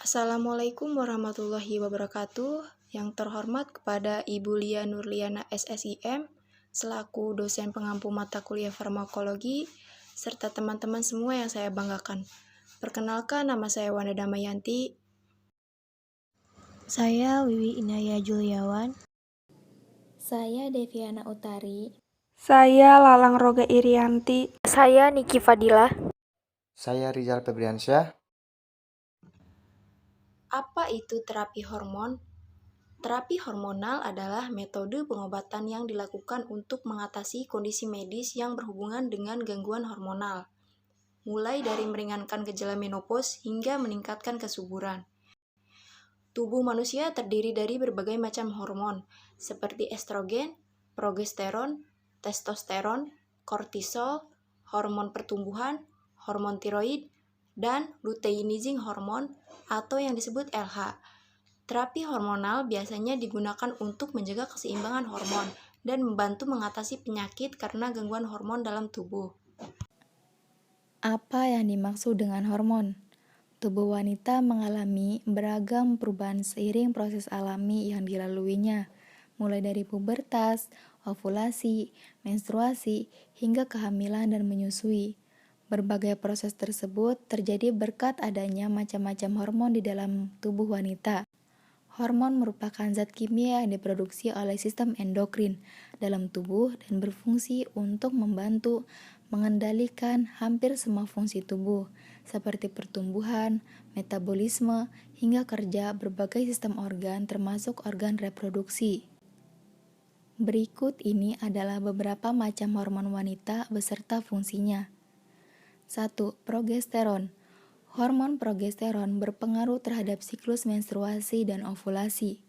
Assalamualaikum warahmatullahi wabarakatuh. Yang terhormat kepada Ibu Lia Nurliana SSIM, selaku dosen pengampu mata kuliah farmakologi, serta teman-teman semua yang saya banggakan. Perkenalkan, nama saya Wanda Damayanti. Saya Wiwi Inaya Juliawan. Saya Deviana Utari. Saya Lalang Roga Irianti. Saya Niki Fadilah. Saya Rizal Febriansyah. Apa itu terapi hormon? Terapi hormonal adalah metode pengobatan yang dilakukan untuk mengatasi kondisi medis yang berhubungan dengan gangguan hormonal, mulai dari meringankan gejala menopause hingga meningkatkan kesuburan. Tubuh manusia terdiri dari berbagai macam hormon, seperti estrogen, progesteron, testosteron, kortisol, hormon pertumbuhan, hormon tiroid, dan luteinizing hormon atau yang disebut LH. Terapi hormonal biasanya digunakan untuk menjaga keseimbangan hormon dan membantu mengatasi penyakit karena gangguan hormon dalam tubuh. Apa yang dimaksud dengan hormon? Tubuh wanita mengalami beragam perubahan seiring proses alami yang dilaluinya, mulai dari pubertas, ovulasi, menstruasi, hingga kehamilan dan menyusui. Berbagai proses tersebut terjadi berkat adanya macam-macam hormon di dalam tubuh wanita. Hormon merupakan zat kimia yang diproduksi oleh sistem endokrin dalam tubuh dan berfungsi untuk membantu mengendalikan hampir semua fungsi tubuh, seperti pertumbuhan, metabolisme, hingga kerja berbagai sistem organ termasuk organ reproduksi. Berikut ini adalah beberapa macam hormon wanita beserta fungsinya. 1. Progesteron. Hormon progesteron berpengaruh terhadap siklus menstruasi dan ovulasi.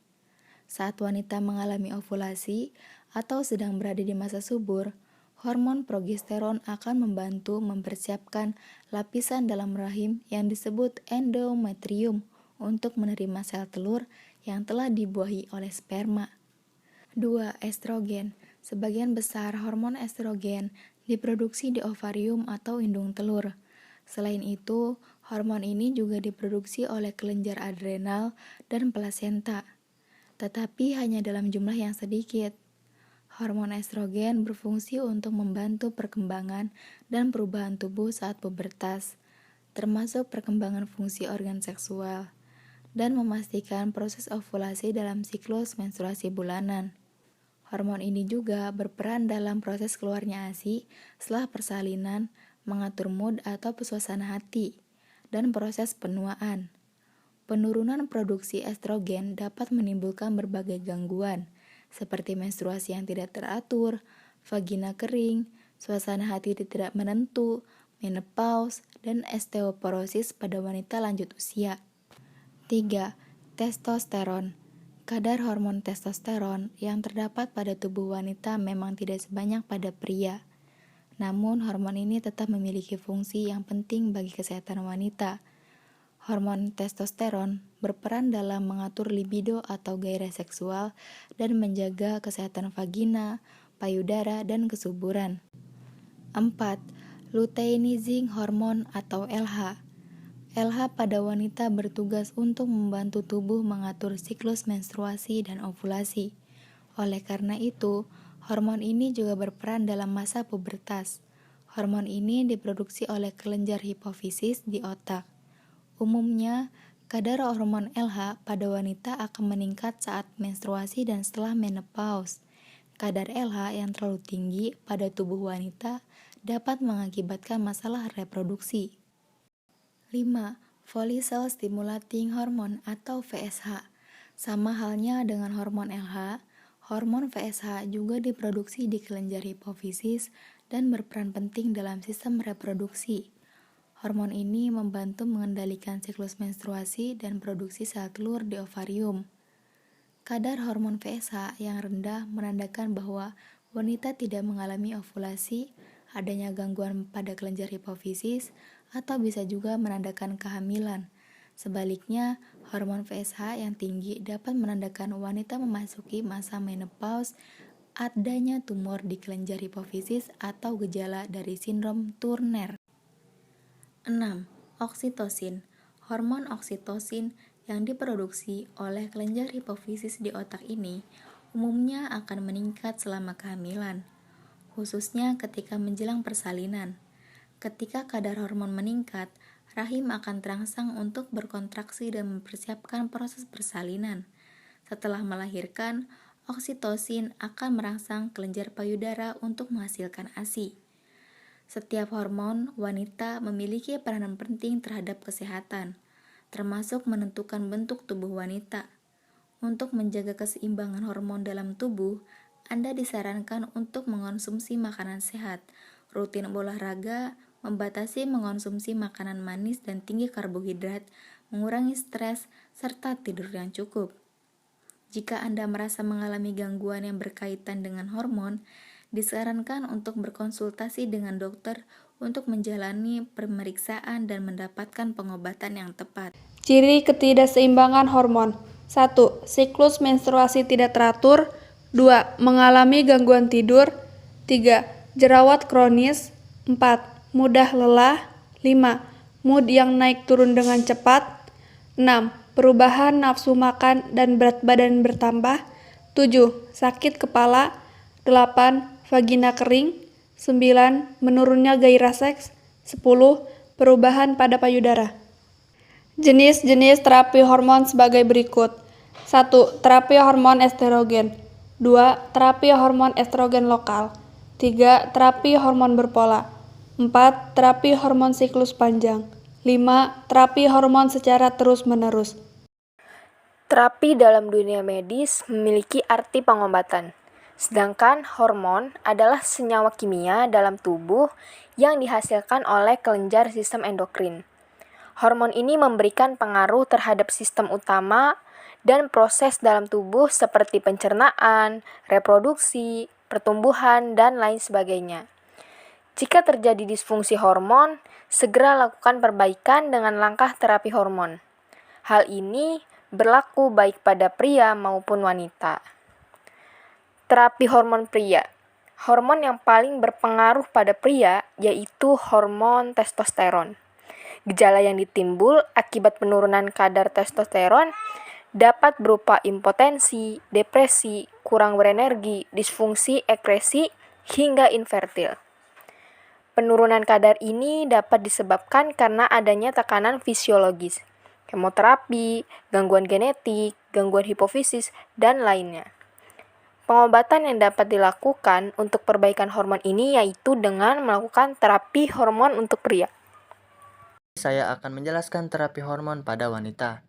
Saat wanita mengalami ovulasi atau sedang berada di masa subur, hormon progesteron akan membantu mempersiapkan lapisan dalam rahim yang disebut endometrium untuk menerima sel telur yang telah dibuahi oleh sperma. 2. Estrogen. Sebagian besar hormon estrogen diproduksi di ovarium atau indung telur. Selain itu, hormon ini juga diproduksi oleh kelenjar adrenal dan plasenta, tetapi hanya dalam jumlah yang sedikit. Hormon estrogen berfungsi untuk membantu perkembangan dan perubahan tubuh saat pubertas, termasuk perkembangan fungsi organ seksual, dan memastikan proses ovulasi dalam siklus menstruasi bulanan. Hormon ini juga berperan dalam proses keluarnya ASI setelah persalinan, mengatur mood atau suasana hati, dan proses penuaan. Penurunan produksi estrogen dapat menimbulkan berbagai gangguan, seperti menstruasi yang tidak teratur, vagina kering, suasana hati tidak menentu, menopause, dan osteoporosis pada wanita lanjut usia. 3. Testosteron. Kadar hormon testosteron yang terdapat pada tubuh wanita memang tidak sebanyak pada pria. Namun, hormon ini tetap memiliki fungsi yang penting bagi kesehatan wanita. Hormon testosteron berperan dalam mengatur libido atau gairah seksual dan menjaga kesehatan vagina, payudara, dan kesuburan. 4. Luteinizing hormon atau LH. LH pada wanita bertugas untuk membantu tubuh mengatur siklus menstruasi dan ovulasi. Oleh karena itu, hormon ini juga berperan dalam masa pubertas. Hormon ini diproduksi oleh kelenjar hipofisis di otak. Umumnya, kadar hormon LH pada wanita akan meningkat saat menstruasi dan setelah menopause. Kadar LH yang terlalu tinggi pada tubuh wanita dapat mengakibatkan masalah reproduksi. 5. Follicle Stimulating Hormone atau VSH. Sama halnya dengan hormon LH, hormon VSH juga diproduksi di kelenjar hipofisis dan berperan penting dalam sistem reproduksi. Hormon ini membantu mengendalikan siklus menstruasi dan produksi sel telur di ovarium. Kadar hormon VSH yang rendah menandakan bahwa wanita tidak mengalami ovulasi, adanya gangguan pada kelenjar hipofisis, atau bisa juga menandakan kehamilan. Sebaliknya, hormon VSH yang tinggi dapat menandakan wanita memasuki masa menopause, adanya tumor di kelenjar hipofisis atau gejala dari sindrom Turner. 6. Oksitosin. Hormon oksitosin yang diproduksi oleh kelenjar hipofisis di otak ini umumnya akan meningkat selama kehamilan, khususnya ketika menjelang persalinan. Ketika kadar hormon meningkat, rahim akan terangsang untuk berkontraksi dan mempersiapkan proses persalinan. Setelah melahirkan, oksitosin akan merangsang kelenjar payudara untuk menghasilkan ASI. Setiap hormon wanita memiliki peranan penting terhadap kesehatan, termasuk menentukan bentuk tubuh wanita. Untuk menjaga keseimbangan hormon dalam tubuh, Anda disarankan untuk mengonsumsi makanan sehat, rutin olahraga, membatasi mengonsumsi makanan manis dan tinggi karbohidrat, mengurangi stres, serta tidur yang cukup. Jika Anda merasa mengalami gangguan yang berkaitan dengan hormon, disarankan untuk berkonsultasi dengan dokter untuk menjalani pemeriksaan dan mendapatkan pengobatan yang tepat. Ciri ketidakseimbangan hormon. 1. Siklus menstruasi tidak teratur. 2. Mengalami gangguan tidur. 3. Jerawat kronis. 4. Mudah lelah. 5. Mood yang naik turun dengan cepat. 6. Perubahan nafsu makan dan berat badan bertambah. 7. Sakit kepala. 8. Vagina kering. 9. Menurunnya gairah seks. 10. Perubahan pada payudara. Jenis-jenis terapi hormon sebagai berikut. 1. Terapi hormon estrogen. 2. Terapi hormon estrogen lokal. 3. Terapi hormon berpola. 4. Terapi hormon siklus panjang. 5. Terapi hormon secara terus-menerus. Terapi dalam dunia medis memiliki arti pengobatan, sedangkan hormon adalah senyawa kimia dalam tubuh yang dihasilkan oleh kelenjar sistem endokrin. Hormon ini memberikan pengaruh terhadap sistem utama dan proses dalam tubuh seperti pencernaan, reproduksi, pertumbuhan, dan lain sebagainya. Jika terjadi disfungsi hormon, segera lakukan perbaikan dengan langkah terapi hormon. Hal ini berlaku baik pada pria maupun wanita. Terapi hormon pria. Hormon yang paling berpengaruh pada pria yaitu hormon testosteron. Gejala yang ditimbul akibat penurunan kadar testosteron dapat berupa impotensi, depresi, kurang berenergi, disfungsi ekresi, hingga infertil. Penurunan kadar ini dapat disebabkan karena adanya tekanan fisiologis, kemoterapi, gangguan genetik, gangguan hipofisis, dan lainnya. Pengobatan yang dapat dilakukan untuk perbaikan hormon ini yaitu dengan melakukan terapi hormon untuk pria. Saya akan menjelaskan terapi hormon pada wanita.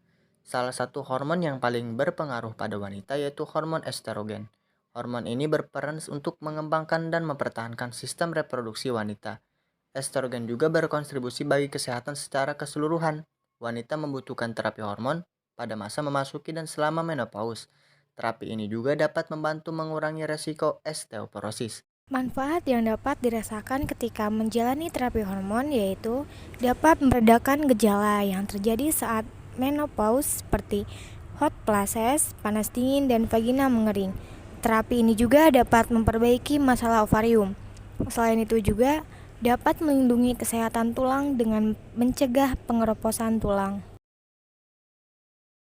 Salah satu hormon yang paling berpengaruh pada wanita yaitu hormon estrogen. Hormon ini berperan untuk mengembangkan dan mempertahankan sistem reproduksi wanita. Estrogen juga berkontribusi bagi kesehatan secara keseluruhan. Wanita membutuhkan terapi hormon pada masa memasuki dan selama menopause. Terapi ini juga dapat membantu mengurangi resiko osteoporosis. Manfaat yang dapat dirasakan ketika menjalani terapi hormon yaitu dapat meredakan gejala yang terjadi saat menopause seperti hot flashes, panas dingin, dan vagina mengering. Terapi ini juga dapat memperbaiki masalah ovarium. Selain itu juga dapat melindungi kesehatan tulang dengan mencegah pengeroposan tulang.